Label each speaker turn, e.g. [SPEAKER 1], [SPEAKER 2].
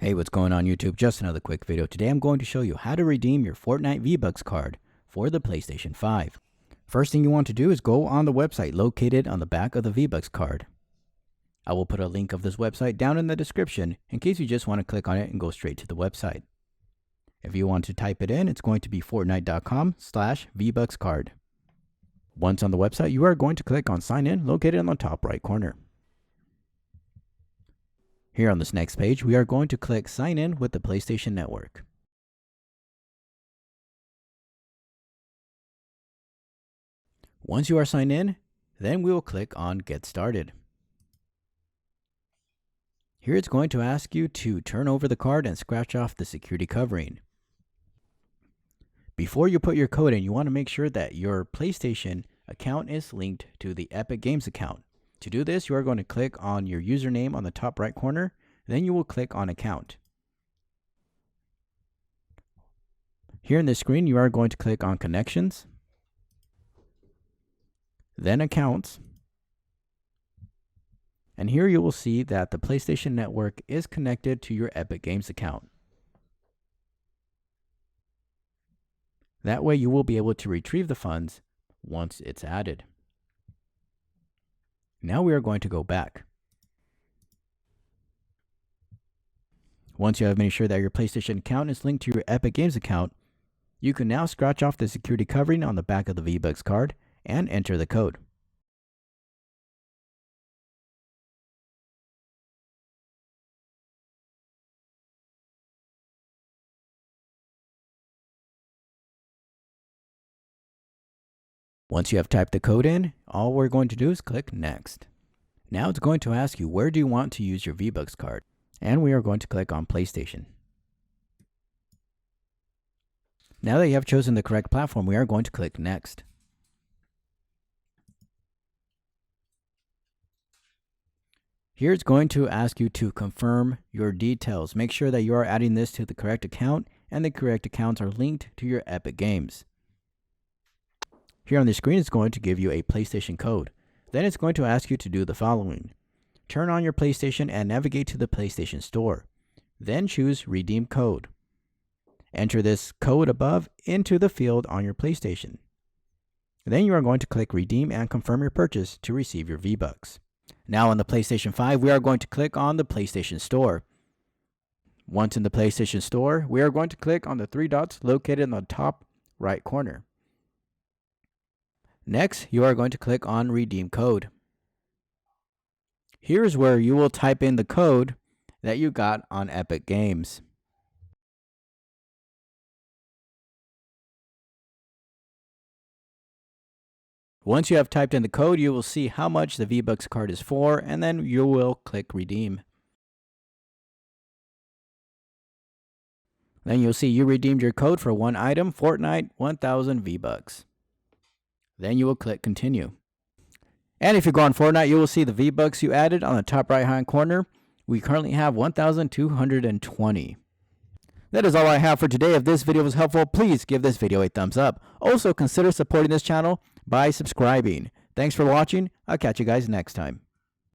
[SPEAKER 1] Hey, what's going on YouTube? Just another quick video. Today I'm going to show you how to redeem your Fortnite V-Bucks card for the PlayStation 5. First thing you want to do is go on the website located on the back of the V-Bucks card. I will put a link of this website down in the description in case you just want to click on it and go straight to the website. If you want to type it in, it's going to be fortnite.com/VBucksCard. Once on the website, you are going to click on Sign In located on the top right corner. Here on this next page, we are going to click Sign In with the PlayStation Network. Once you are signed in, then we will click on Get Started. Here it's going to ask you to turn over the card and scratch off the security covering. Before you put your code in, you want to make sure that your PlayStation account is linked to the Epic Games account. To do this, you are going to click on your username on the top right corner, then you will click on Account. Here in this screen, you are going to click on Connections, then Accounts, and here you will see that the PlayStation Network is connected to your Epic Games account. That way you will be able to retrieve the funds once it's added. Now we are going to go back. Once you have made sure that your PlayStation account is linked to your Epic Games account, you can now scratch off the security covering on the back of the V-Bucks card and enter the code. Once you have typed the code in, all we're going to do is click Next. Now it's going to ask you where do you want to use your V-Bucks card, and we are going to click on PlayStation. Now that you have chosen the correct platform, we are going to click Next. Here it's going to ask you to confirm your details. Make sure that you are adding this to the correct account and the correct accounts are linked to your Epic Games. Here on the screen, it's going to give you a PlayStation code. Then it's going to ask you to do the following. Turn on your PlayStation and navigate to the PlayStation Store. Then choose Redeem Code. Enter this code above into the field on your PlayStation. Then you are going to click Redeem and confirm your purchase to receive your V-Bucks. Now on the PlayStation 5, we are going to click on the PlayStation Store. Once in the PlayStation Store, we are going to click on the three dots located in the top right corner. Next, you are going to click on Redeem Code. Here's where you will type in the code that you got on Epic Games. Once you have typed in the code, you will see how much the V-Bucks card is for, and then you will click Redeem. Then you'll see you redeemed your code for one item, Fortnite 1000 V-Bucks. Then you will click Continue. And if you go on Fortnite, you will see the V-Bucks you added on the top right hand corner. We currently have 1,220. That is all I have for today. If this video was helpful, please give this video a thumbs up. Also consider supporting this channel by subscribing. Thanks for watching. I'll catch you guys next time.